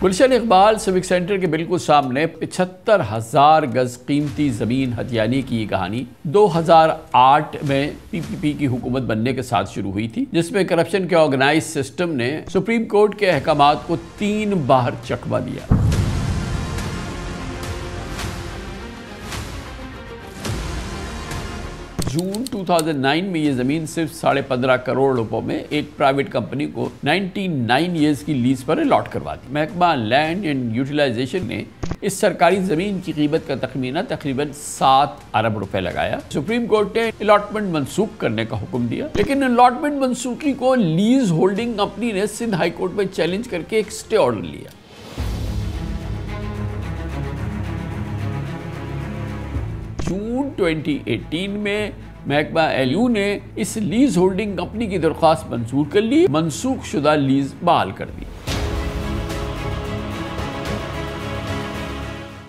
Gulshan Iqbal civic centre کے بالکل سامنے 75,000 گز قیمتی زمین ہتھیانے کی یہ کہانی 2008 میں پی پی پی کی حکومت بننے کے ساتھ شروع ہوئی تھی، جس میں کرپشن کے آرگنائز سسٹم نے سپریم کورٹ کے احکامات کو 3 بار چکمہ دیا۔ جون 2009 میں یہ زمین صرف 15.5 کروڑ روپوں میں ایک پرائیویٹ کمپنی کو 99 ایئرز کی لیز پر الاٹ کروا دی۔ محکمہ لینڈ اینڈ یوٹیلائزیشن نے اس سرکاری زمین کی قیمت کا تخمینہ تقریباً 7 ارب روپے لگایا۔ سپریم کورٹ نے الاٹمنٹ منسوخ کرنے کا حکم دیا، لیکن الاٹمنٹ منسوخی کو لیز ہولڈنگ کمپنی نے سندھ ہائی کورٹ میں چیلنج کر کے ایک سٹے آرڈر لیا۔ جون 2018 میں محکمہ LU نے اس لیز ہولڈنگ کمپنی کی درخواست منظور کر لی، منسوخ شدہ لیز بحال کر دی۔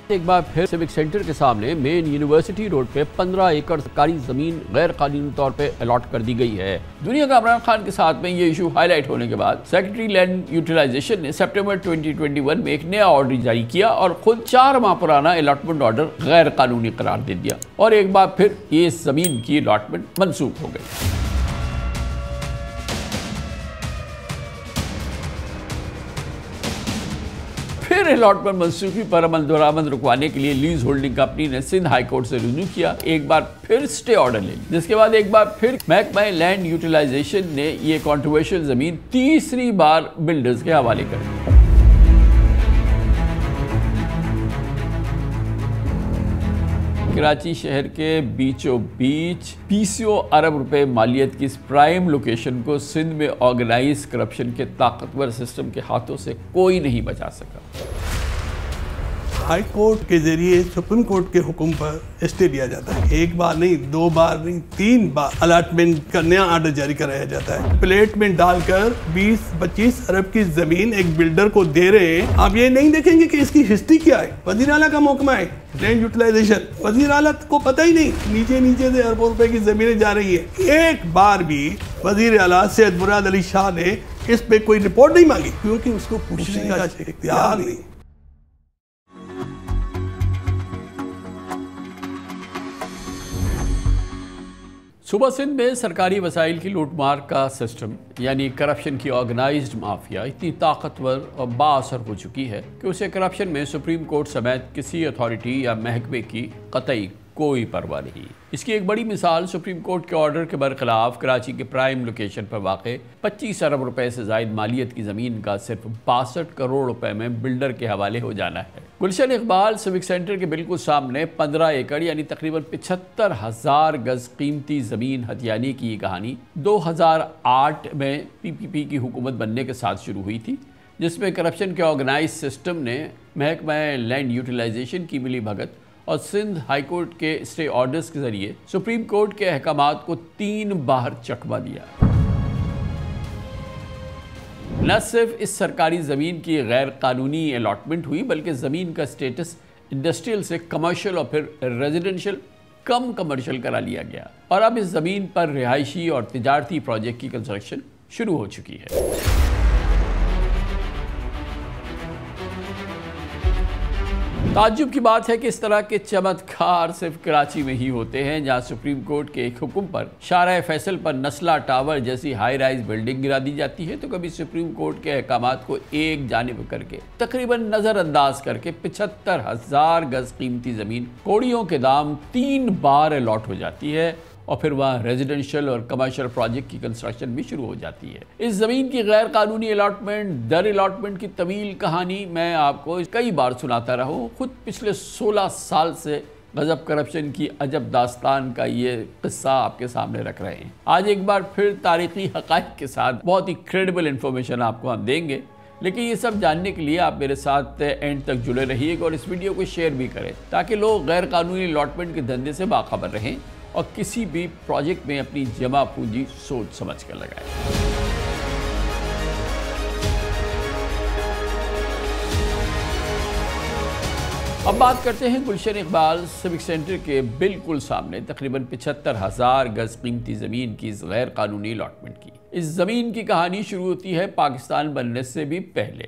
ایک بار پھر سیوک سینٹر کے سامنے مین یونیورسٹی روڈ پہ 15 ایکڑ سرکاری زمین غیر قانونی طور پہ الاٹ کر دی گئی ہے۔ دنیا کا عمران خان کے ساتھ میں یہ ایشو ہائی لائٹ ہونے کے بعد سیکرٹری لینڈ یوٹیلائزیشن نے سپٹمبر 2021 میں ایک نیا آرڈر جاری کیا اور خود 4 ماہ پرانا الاٹمنٹ آرڈر غیر قانونی قرار دے دیا، اور ایک بار پھر یہ زمین کی الاٹمنٹ منسوخ ہو گئی۔ پھر الاٹمنٹ منسوخی پر عمل درآمد رکوانے کے لیے لیز ہولڈنگ کمپنی نے سندھ ہائی کورٹ سے رجوع کیا، ایک بار پھر سٹے آرڈر لے لی، جس کے بعد ایک بار پھر محکمہ لینڈ یوٹیلائزیشن نے یہ کنٹروورشل زمین تیسری بار بلڈرز کے حوالے کر دی۔ کراچی شہر کے بیچوں بیچ 20 ارب روپے مالیت کی اس پرائم لوکیشن کو سندھ میں آرگنائز کرپشن کے طاقتور سسٹم کے ہاتھوں سے کوئی نہیں بچا سکا۔ ہائی کورٹ کے ذریعے سپریم کورٹ کے حکم پر اسٹے دیا جاتا ہے، 1 بار نہیں، 2 بار نہیں، 3 بار الاٹمنٹ کا نیا آرڈر جاری کرایا جاتا ہے۔ پلیٹ میں ڈال کر 20-25 ارب کی زمین ایک بلڈر کو دے رہے ہیں۔ آپ یہ نہیں دیکھیں گے کہ اس کی ہسٹری کیا ہے۔ وزیر اعلیٰ کا محکمہ ہے لینڈ یوٹیلائزیشن، وزیر اعلیٰ کو پتہ ہی نہیں، نیچے سے اربوں روپے کی زمینیں جا رہی ہیں۔ ایک بار بھی وزیر اعلیٰ سید مراد علی شاہ نے اس پہ کوئی رپورٹ نہیں مانگی، کیونکہ اس کو پوچھنے کا اختیار نہیں۔ صوبہ سندھ میں سرکاری وسائل کی لوٹ مار کا سسٹم یعنی کرپشن کی آرگنائزڈ مافیا اتنی طاقتور اور با اثر ہو چکی ہے کہ اسے کرپشن میں سپریم کورٹ سمیت کسی اتھارٹی یا محکمے کی قطعی کوئی پرواہ نہیں۔ اس کی ایک بڑی مثال سپریم کورٹ کے آرڈر کے برخلاف کراچی کے پرائم لوکیشن پر واقع 25 ارب روپے سے زائد مالیت کی زمین کا صرف 62 کروڑ روپے میں بلڈر کے حوالے ہو جانا ہے۔ گلشن اقبال سیوک سینٹر کے بالکل سامنے 15 ایکڑ یعنی تقریباً 75,000 گز قیمتی زمین ہتھیانے کی یہ کہانی 2008 میں پی پی پی کی حکومت بننے کے ساتھ شروع ہوئی تھی، جس میں کرپشن کے آرگنائز سسٹم نے محکمہ لینڈ یوٹیلائزیشن کی ملی بھگت اور سندھ ہائی کورٹ کے سٹے آرڈرز کے ذریعے سپریم کورٹ کے احکامات کو 3 بار چکمہ دیا۔ نہ صرف اس سرکاری زمین کی غیر قانونی الاٹمنٹ ہوئی، بلکہ زمین کا سٹیٹس انڈسٹریل سے کمرشل اور پھر ریزیڈنشل کم کمرشل کرا لیا گیا، اور اب اس زمین پر رہائشی اور تجارتی پروجیکٹ کی کنسٹرکشن شروع ہو چکی ہے۔ تعجب کی بات ہے کہ اس طرح کے چمتکار صرف کراچی میں ہی ہوتے ہیں، جہاں سپریم کورٹ کے ایک حکم پر شارع فیصل پر نسلہ ٹاور جیسی ہائی رائز بلڈنگ گرا دی جاتی ہے، تو کبھی سپریم کورٹ کے احکامات کو ایک جانب کر کے تقریباً نظر انداز کر کے 75,000 گز قیمتی زمین کوڑیوں کے دام 3 بار الاٹ ہو جاتی ہے، اور پھر وہاں ریزیڈنشل اور کمرشل پروجیکٹ کی کنسٹرکشن بھی شروع ہو جاتی ہے۔ اس زمین کی غیر قانونی الاٹمنٹ در الاٹمنٹ کی طویل کہانی میں آپ کو کئی بار سناتا رہا ہوں، خود پچھلے 16 سال سے غضب کرپشن کی عجب داستان کا یہ قصہ آپ کے سامنے رکھ رہے ہیں۔ آج ایک بار پھر تاریخی حقائق کے ساتھ بہت ہی کریڈیبل انفارمیشن آپ کو ہم دیں گے، لیکن یہ سب جاننے کے لیے آپ میرے ساتھ اینڈ تک جڑے رہیے گا اور اس ویڈیو کو شیئر بھی کریں، تاکہ لوگ غیر قانونی الاٹمنٹ کے دھندے سے باخبر رہیں اور کسی بھی پروجیکٹ میں اپنی جمع پونجی سوچ سمجھ کر لگائیں۔ اب بات کرتے ہیں گلشن اقبال سیوک سینٹر کے بالکل سامنے تقریباً 75,000 گز قیمتی زمین کی غیر قانونی الاٹمنٹ کی۔ اس زمین کی کہانی شروع ہوتی ہے پاکستان بننے سے بھی پہلے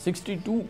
62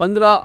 15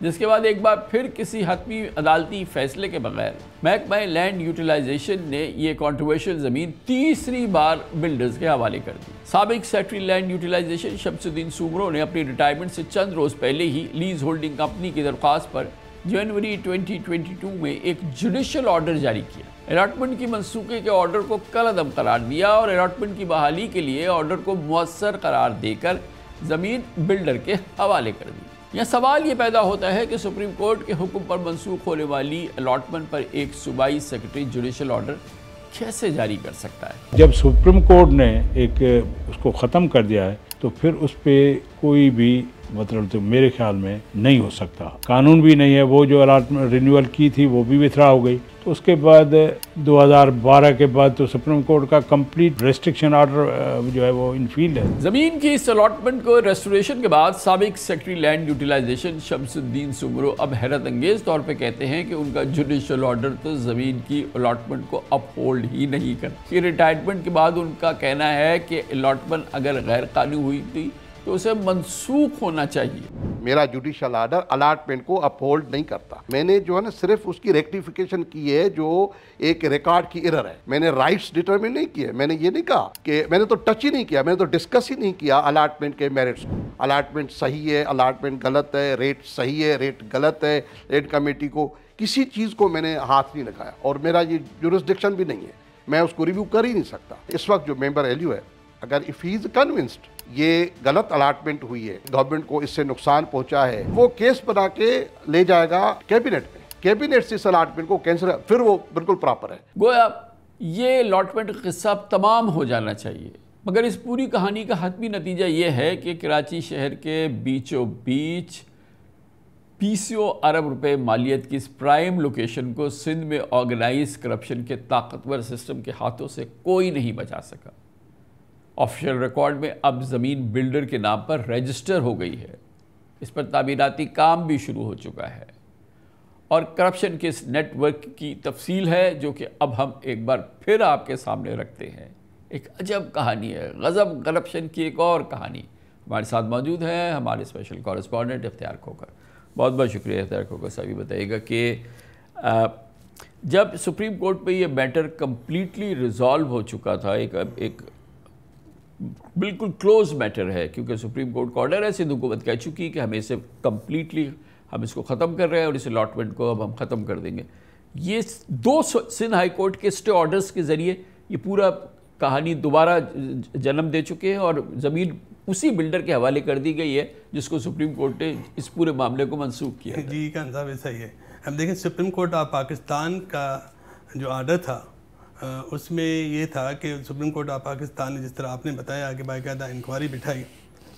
جس کے بعد ایک بار پھر کسی حتمی عدالتی فیصلے کے بغیر محکمہ لینڈ یوٹیلائزیشن نے یہ کنٹروورشل زمین تیسری بار بلڈرز کے حوالے کر دی۔ سابق سیکرٹری لینڈ یوٹیلائزیشن شمس الدین سومرو نے اپنی ریٹائرمنٹ سے چند روز پہلے ہی لیز ہولڈنگ کمپنی کی درخواست پر جنوری 2022 میں ایک جوڈیشل آرڈر جاری کیا۔ الاٹمنٹ کی منسوخی کے آرڈر کو کالعدم قرار دیا اور الاٹمنٹ کی بحالی کے لیے آرڈر کو مؤثر قرار دے کر زمین بلڈر کے حوالے کر دی۔ یہ سوال یہ پیدا ہوتا ہے کہ سپریم کورٹ کے حکم پر منسوخ ہونے والی الاٹمنٹ پر ایک صوبائی سیکرٹری جوڈیشل آرڈر کیسے جاری کر سکتا ہے؟ جب سپریم کورٹ نے ایک اس کو ختم کر دیا ہے تو پھر اس پہ کوئی بھی مطلب تو میرے خیال میں نہیں ہو سکتا، قانون بھی نہیں ہے۔ وہ جو الاٹمنٹ رینیول کی تھی وہ بھی وتھڈرا ہو گئی، تو اس کے بعد 2012 کے بعد تو سپریم کورٹ کا کمپلیٹ ریسٹرکشن آرڈر جو ہے وہ انفیلڈ ہے۔ زمین کی اس الاٹمنٹ کو ریسٹوریشن کے بعد سابق سیکرٹری لینڈ یوٹیلائزیشن شمس الدین سومرو اب حیرت انگیز طور پہ کہتے ہیں کہ ان کا جوڈیشل آرڈر تو زمین کی الاٹمنٹ کو اپ ہولڈ ہی نہیں کرتا۔ کہ ریٹائرمنٹ کے بعد ان کا کہنا ہے کہ الاٹمنٹ اگر غیر قانونی ہوئی تھی تو اسے منسوخ ہونا چاہیے۔ میرا جوڈیشل آرڈر الاٹمنٹ کو اپ ہولڈ نہیں کرتا۔ میں نے جو ہے نا صرف اس کی ریکٹیفیکیشن کی ہے جو ایک ریکارڈ کی ایرر ہے۔ میں نے رائٹس ڈیٹرمن نہیں کیے، میں نے یہ نہیں کہا کہ میں نے تو ٹچ ہی نہیں کیا، میں نے تو ڈسکس ہی نہیں کیا الاٹمنٹ کے میرٹس کو۔ الاٹمنٹ صحیح ہے، الاٹمنٹ غلط ہے، ریٹ صحیح ہے، ریٹ غلط ہے، ریٹ کمیٹی کو کسی چیز کو میں نے ہاتھ نہیں لگایا، اور میرا یہ جورسڈکشن بھی نہیں ہے، میں اس کو ریویو کر ہی نہیں سکتا۔ اس وقت جو ممبر ایلیو ہے، اگر اف ہی از کنونسڈ یہ غلط الاٹمنٹ ہوئی ہے، گورنمنٹ کو اس سے نقصان پہنچا ہے، وہ کیس بنا کے لے جائے گا کیبنٹ میں، کیبنٹ سے اس الاٹمنٹ کو کینسل، پھر وہ بالکل پراپر ہے۔ گویا یہ الاٹمنٹ قصہ تمام ہو جانا چاہیے، مگر اس پوری کہانی کا حتمی نتیجہ یہ ہے کہ کراچی شہر کے بیچوں بیچ 20 ارب روپے مالیت کی اس پرائم لوکیشن کو سندھ میں آرگنائز کرپشن کے طاقتور سسٹم کے ہاتھوں سے کوئی نہیں بچا سکا۔ آفیشیل ریکارڈ میں اب زمین بلڈر کے نام پر رجسٹر ہو گئی ہے، اس پر تعمیراتی کام بھی شروع ہو چکا ہے، اور کرپشن کے اس نیٹ ورک کی تفصیل ہے جو کہ اب ہم ایک بار پھر آپ کے سامنے رکھتے ہیں۔ ایک عجب کہانی ہے، غضب کرپشن کی ایک اور کہانی۔ ہمارے ساتھ موجود ہے ہمارے اسپیشل کورسپونڈنٹ اختیار کھوکھر۔ بہت بہت شکریہ اختیار کھوکھر صاحب۔ بتائیے گا کہ جب سپریم کورٹ پہ یہ میٹر کمپلیٹلی ریزالو ہو چکا تھا، ایک بالکل کلوز میٹر ہے، کیونکہ سپریم کورٹ کا آرڈر ہے، سندھ حکومت کہہ چکی کہ ہمیں اسے کمپلیٹلی ہم اس کو ختم کر رہے ہیں اور اس الاٹمنٹ کو اب ہم ختم کر دیں گے۔ یہ دو سندھ ہائی کورٹ کے اسٹے آرڈرز کے ذریعے یہ پورا کہانی دوبارہ جنم دے چکے ہیں، اور زمین اسی بلڈر کے حوالے کر دی گئی ہے جس کو سپریم کورٹ نے اس پورے معاملے کو منسوخ کیا۔ جی خان صاحب ایسا ہی ہے۔ اب دیکھیں سپریم کورٹ آف پاکستان کا جو آرڈر تھا اس میں یہ تھا کہ سپریم کورٹ آف پاکستان نے جس طرح آپ نے بتایا کہ باقاعدہ انکوائری بٹھائی،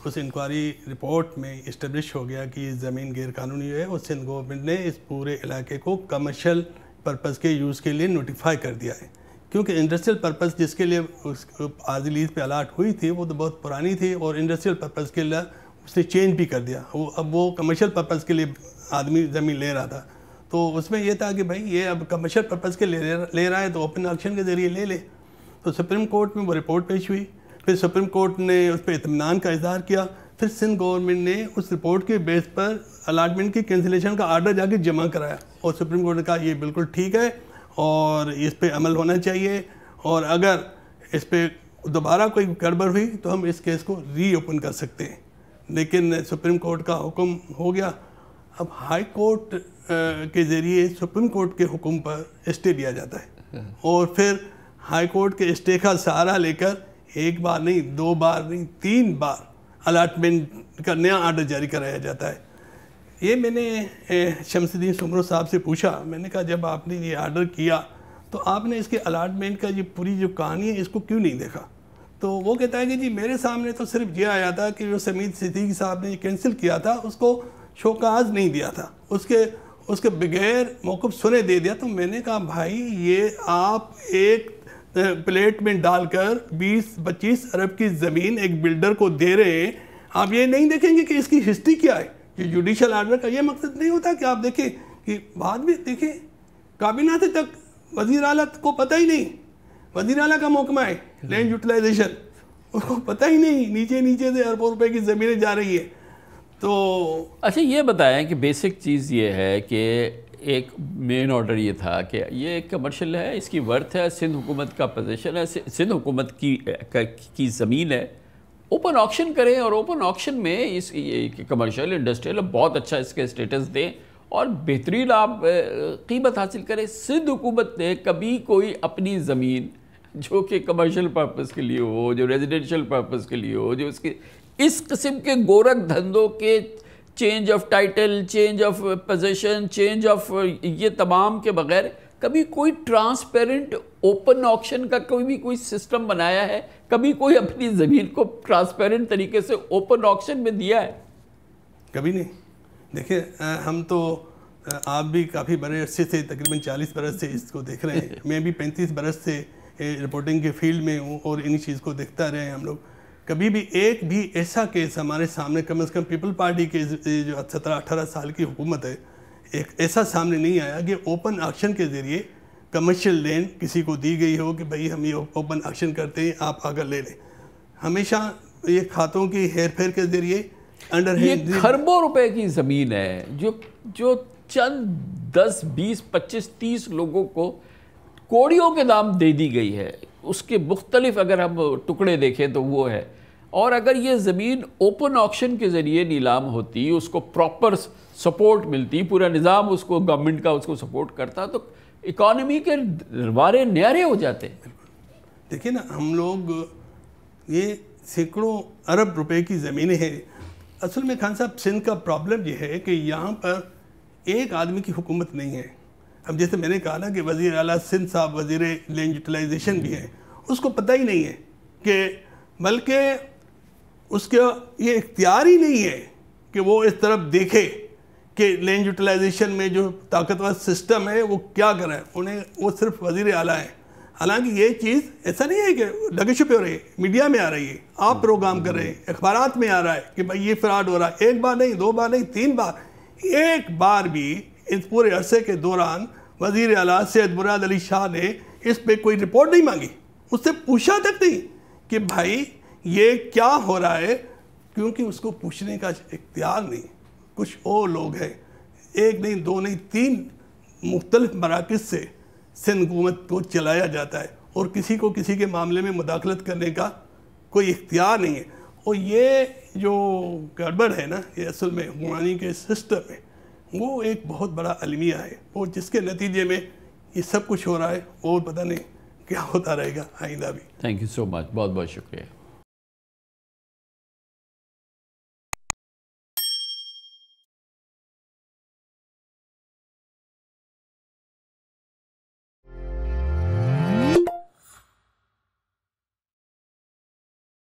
اس انکوائری رپورٹ میں اسٹیبلش ہو گیا کہ یہ زمین غیر قانونی ہے، اور سندھ گورنمنٹ نے اس پورے علاقے کو کمرشل پرپز کے یوز کے لیے نوٹیفائی کر دیا ہے، کیونکہ انڈسٹریل پرپز جس کے لیے اس عارضی لیز پہ الاٹ ہوئی تھی وہ تو بہت پرانی تھی، اور انڈسٹریل پرپز کے لیے اس نے چینج بھی کر دیا، اب وہ کمرشل پرپز کے لیے آدمی زمین لے رہا تھا، تو اس میں یہ تھا کہ بھائی یہ اب کمرشل پرپز کے لے رہا ہے تو اوپن آکشن کے ذریعے لے لے۔ تو سپریم کورٹ میں وہ رپورٹ پیش ہوئی، پھر سپریم کورٹ نے اس پہ اطمینان کا اظہار کیا، پھر سندھ گورنمنٹ نے اس رپورٹ کے بیس پر الاٹمنٹ کی کینسلیشن کا آرڈر جا کے جمع کرایا، اور سپریم کورٹ نے کہا یہ بالکل ٹھیک ہے اور اس پہ عمل ہونا چاہیے، اور اگر اس پہ دوبارہ کوئی گڑبڑ ہوئی تو ہم اس کیس کو ری اوپن کر سکتے ہیں۔ لیکن سپریم کورٹ کا حکم ہو گیا، اب ہائی کورٹ کے ذریعے سپریم کورٹ کے حکم پر اسٹے دیا جاتا ہے، اور پھر ہائی کورٹ کے اسٹے کا سہارا لے کر ایک بار نہیں، 2 بار نہیں، 3 بار الاٹمنٹ کا نیا آرڈر جاری کرایا جاتا ہے۔ یہ میں نے شمس الدین سومرو صاحب سے پوچھا، میں نے کہا جب آپ نے یہ آرڈر کیا تو آپ نے اس کے الاٹمنٹ کا یہ پوری جو کہانی ہے اس کو کیوں نہیں دیکھا؟ تو وہ کہتا ہے کہ جی میرے سامنے تو صرف یہ آیا تھا کہ جو سمیت صدیقی صاحب نے یہ کینسل کیا تھا اس کو شوکاز نہیں دیا تھا، اس کے بغیر موقف سنے دے دیا۔ تو میں نے کہا بھائی یہ آپ ایک پلیٹ میں ڈال کر 20-25 ارب کی زمین ایک بلڈر کو دے رہے ہیں، آپ یہ نہیں دیکھیں گے کہ اس کی ہسٹری کیا ہے؟ یہ جوڈیشل آرڈر کا یہ مقصد نہیں ہوتا کہ آپ دیکھیں کہ بعد میں دیکھیں کابینہ سے تک وزیر اعلیٰ کو پتہ ہی نہیں، وزیر اعلیٰ کا محکمہ ہے لینڈ یوٹیلائزیشن، اس کو پتہ ہی نہیں، نیچے سے اربوں روپے کی زمینیں جا رہی ہے۔ تو اچھا یہ بتائیں کہ بیسک چیز یہ ہے کہ ایک مین آرڈر یہ تھا کہ یہ ایک کمرشل ہے، اس کی ورتھ ہے، سندھ حکومت کا پوزیشن ہے، سندھ حکومت کی زمین ہے، اوپن آکشن کریں اور اوپن آکشن میں اس کمرشل انڈسٹریل بہت اچھا اس کے اسٹیٹس دیں اور بہترین آپ قیمت حاصل کریں۔ سندھ حکومت نے کبھی کوئی اپنی زمین جو کہ کمرشل پرپس کے لیے ہو، جو ریزیڈنشل پرپس کے لیے ہو، جو اس قسم کے گورکھ دھندوں کے change of title, change of position, change of یہ تمام کے بغیر کبھی کوئی ٹرانسپیرنٹ اوپن آکشن کا کوئی سسٹم بنایا ہے؟ کبھی کوئی اپنی زمین کو ٹرانسپیرنٹ طریقے سے اوپن آکشن میں دیا ہے؟ کبھی نہیں۔ دیکھیں ہم تو آپ بھی کافی بڑے عرصے سے، تقریباً 40 برس سے اس کو دیکھ رہے ہیں، میں بھی 35 برس سے رپورٹنگ کے فیلڈ میں ہوں اور انہی چیز کو دیکھتا رہے ہیں ہم لوگ۔ کبھی بھی ایک بھی ایسا کیس ہمارے سامنے، کم از کم پیپل پارٹی کے جو 17-18 سال کی حکومت ہے، ایک ایسا سامنے نہیں آیا کہ اوپن آکشن کے ذریعے کمرشل لینڈ کسی کو دی گئی ہو کہ بھئی ہم یہ اوپن آکشن کرتے ہیں، آپ آگر لے لیں۔ ہمیشہ یہ کھاتوں کی ہیر پھیر کے ذریعے انڈر ہینڈ، یہ کھربوں روپے کی زمین ہے جو چند 10 20 25 30 لوگوں کو کوڑیوں کے دام دے دی گئی ہے۔ اس کے مختلف اگر ہم ٹکڑے دیکھیں تو وہ ہے، اور اگر یہ زمین اوپن آکشن کے ذریعے نیلام ہوتی، اس کو پراپر سپورٹ ملتی، پورا نظام اس کو گورنمنٹ کا اس کو سپورٹ کرتا، تو اکانومی کے روارے نیارے ہو جاتے۔ دیکھیں نا، ہم لوگ یہ سینکڑوں ارب روپے کی زمینیں ہیں۔ اصل میں خان صاحب سندھ کا پرابلم یہ ہے کہ یہاں پر ایک آدمی کی حکومت نہیں ہے۔ اب جیسے میں نے کہا نا کہ وزیر اعلیٰ سندھ صاحب وزیر لینڈ یوٹیلائزیشن بھی ہیں، اس کو پتہ ہی نہیں ہے کہ بلکہ اس کا یہ اختیار ہی نہیں ہے کہ وہ اس طرف دیکھے کہ لینڈ یوٹیلائزیشن میں جو طاقتور سسٹم ہے وہ کیا کریں۔ وہ صرف وزیر اعلیٰ ہیں۔ حالانکہ یہ چیز ایسا نہیں ہے کہ ڈگے چھپے ہو رہی ہے، میڈیا میں آ رہی ہے، آپ پروگرام کر رہے ہیں، اخبارات میں آ رہا ہے کہ بھائی یہ فراڈ ہو رہا ہے۔ ایک بار نہیں، 2 بار نہیں، 3 بار۔ ایک بار بھی اس پورے عرصے کے دوران وزیر اعلیٰ سید مراد علی شاہ نے اس پہ کوئی رپورٹ نہیں مانگی، اس سے پوچھا تک نہیں کہ بھائی یہ کیا ہو رہا ہے، کیونکہ اس کو پوچھنے کا اختیار نہیں۔ کچھ اور لوگ ہیں، 1 نہیں 2 نہیں 3 مختلف مراکز سے سندھ حکومت کو چلایا جاتا ہے، اور کسی کو کسی کے معاملے میں مداخلت کرنے کا کوئی اختیار نہیں ہے۔ اور یہ جو گڑبڑ ہے نا، یہ اصل میں حکمرانی کے سسٹم ہے، وہ ایک بہت بڑا المیہ ہے، اور جس کے نتیجے میں یہ سب کچھ ہو رہا ہے، اور پتہ نہیں کیا ہوتا رہے گا آئندہ بھی۔ تھینک یو سو مچ، بہت بہت شکریہ۔